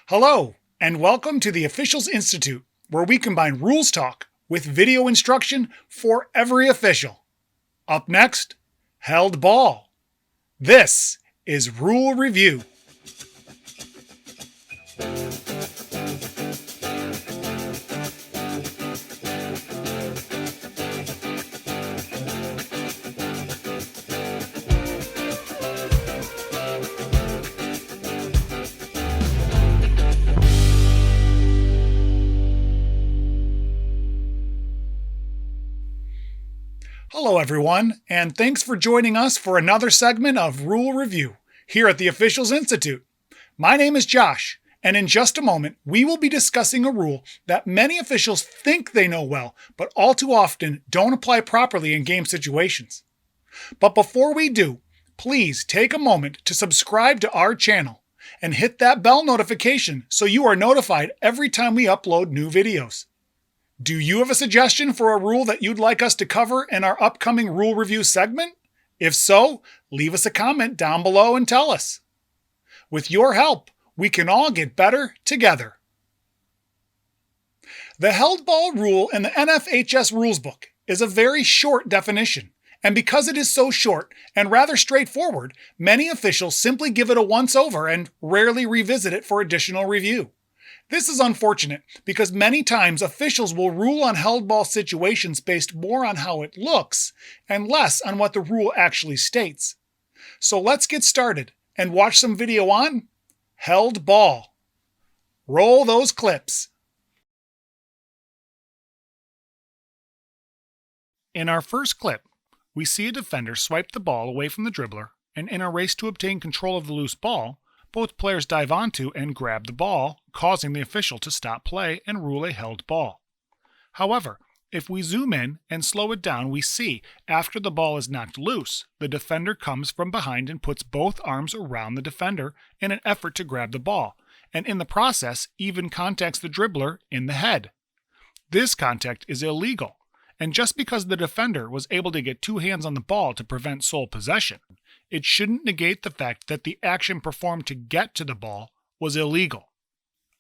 Hello, and welcome to the Officials Institute, where we combine rules talk with video instruction for every official. Up next, held ball. This is Rule Review. Hello, everyone, and thanks for joining us for another segment of Rule Review here at the Officials Institute. My name is Josh, and in just a moment, we will be discussing a rule that many officials think they know well, but all too often don't apply properly in game situations. But before we do, please take a moment to subscribe to our channel and hit that bell notification so you are notified every time we upload new videos. Do you have a suggestion for a rule that you'd like us to cover in our upcoming rule review segment? If so, leave us a comment down below and tell us. With your help, we can all get better together. The held ball rule in the NFHS rulesbook is a very short definition, and because it is so short and rather straightforward, many officials simply give it a once-over and rarely revisit it for additional review. This is unfortunate because many times officials will rule on held ball situations based more on how it looks and less on what the rule actually states. So let's get started and watch some video on held ball. Roll those clips. In our first clip, we see a defender swipe the ball away from the dribbler, and in a race to obtain control of the loose ball, both players dive onto and grab the ball, causing the official to stop play and rule a held ball. However, if we zoom in and slow it down, we see, after the ball is knocked loose, the defender comes from behind and puts both arms around the defender in an effort to grab the ball, and in the process even contacts the dribbler in the head. This contact is illegal, and just because the defender was able to get two hands on the ball to prevent sole possession, it shouldn't negate the fact that the action performed to get to the ball was illegal.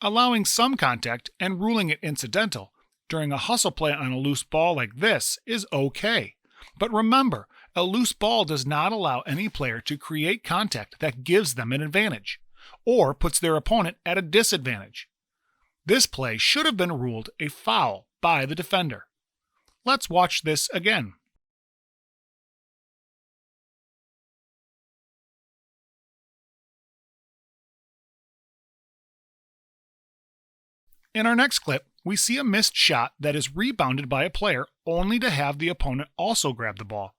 Allowing some contact and ruling it incidental during a hustle play on a loose ball like this is okay. But remember, a loose ball does not allow any player to create contact that gives them an advantage, or puts their opponent at a disadvantage. This play should have been ruled a foul by the defender. Let's watch this again. In our next clip, we see a missed shot that is rebounded by a player only to have the opponent also grab the ball.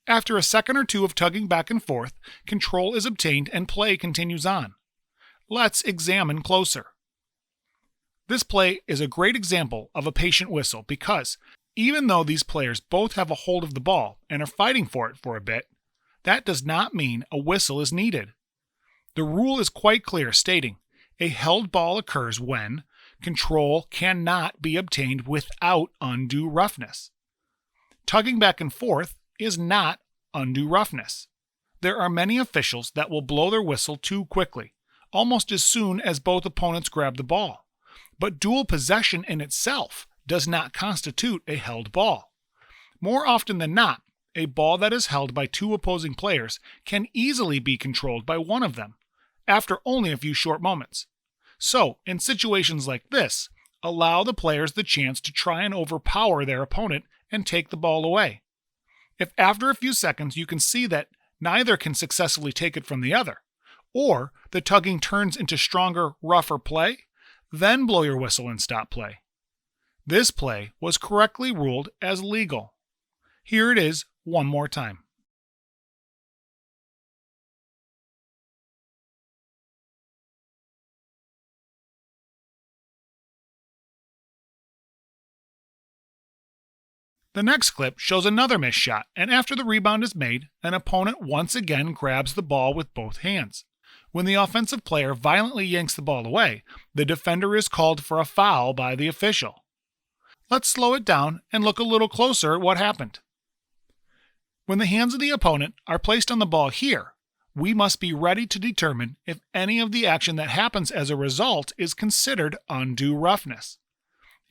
After a second or two of tugging back and forth, control is obtained and play continues on. Let's examine closer. This play is a great example of a patient whistle because, even though these players both have a hold of the ball and are fighting for it for a bit, that does not mean a whistle is needed. The rule is quite clear, stating a held ball occurs when control cannot be obtained without undue roughness. Tugging back and forth is not undue roughness. There are many officials that will blow their whistle too quickly, almost as soon as both opponents grab the ball. But dual possession in itself does not constitute a held ball. More often than not, a ball that is held by two opposing players can easily be controlled by one of them, after only a few short moments. So, in situations like this, allow the players the chance to try and overpower their opponent and take the ball away. If after a few seconds you can see that neither can successfully take it from the other, or the tugging turns into stronger, rougher play, then blow your whistle and stop play. This play was correctly ruled as legal. Here it is one more time. The next clip shows another missed shot, and after the rebound is made, an opponent once again grabs the ball with both hands. When the offensive player violently yanks the ball away, the defender is called for a foul by the official. Let's slow it down and look a little closer at what happened. When the hands of the opponent are placed on the ball here, we must be ready to determine if any of the action that happens as a result is considered undue roughness.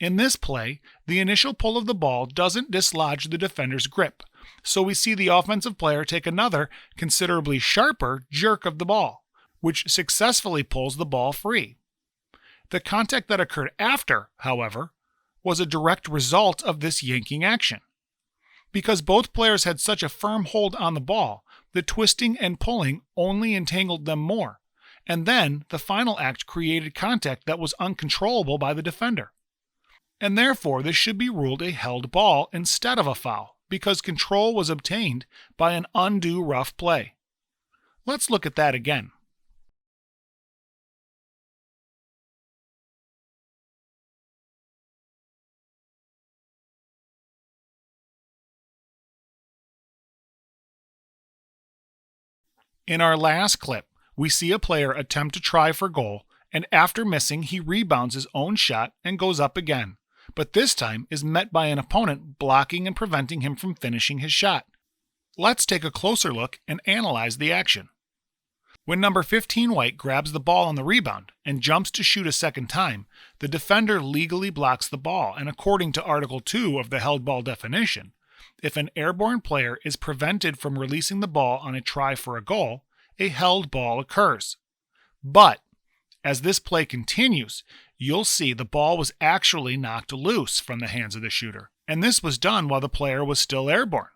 In this play, the initial pull of the ball doesn't dislodge the defender's grip, so we see the offensive player take another, considerably sharper jerk of the ball, which successfully pulls the ball free. The contact that occurred after, however, was a direct result of this yanking action. Because both players had such a firm hold on the ball, the twisting and pulling only entangled them more, and then the final act created contact that was uncontrollable by the defender. And therefore this should be ruled a held ball instead of a foul, because control was obtained by an undue rough play. Let's look at that again. In our last clip, we see a player attempt to try for goal, and after missing, he rebounds his own shot and goes up again, but this time is met by an opponent blocking and preventing him from finishing his shot. Let's take a closer look and analyze the action. When number 15 White grabs the ball on the rebound and jumps to shoot a second time, the defender legally blocks the ball, and according to Article 2 of the held ball definition, if an airborne player is prevented from releasing the ball on a try for a goal, a held ball occurs. But, as this play continues, you'll see the ball was actually knocked loose from the hands of the shooter, and this was done while the player was still airborne.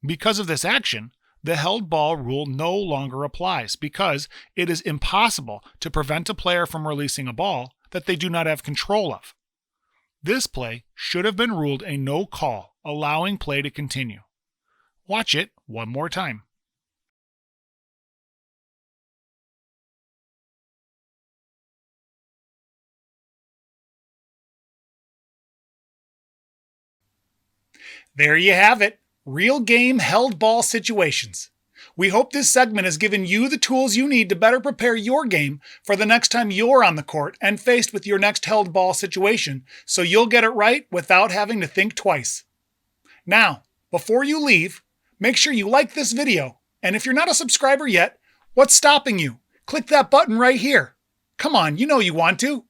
Because of this action, the held ball rule no longer applies because it is impossible to prevent a player from releasing a ball that they do not have control of. This play should have been ruled a no call, allowing play to continue. Watch it one more time. There you have it. Real game held ball situations. We hope this segment has given you the tools you need to better prepare your game for the next time you're on the court and faced with your next held ball situation, so you'll get it right without having to think twice. Now, before you leave, make sure you like this video, and if you're not a subscriber yet, what's stopping you? Click that button right here. Come on, you know you want to.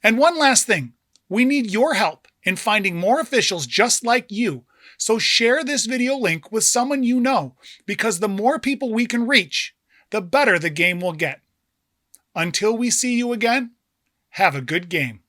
And one last thing, we need your help in finding more officials just like you. So share this video link with someone you know, because the more people we can reach, the better the game will get. Until we see you again, have a good game.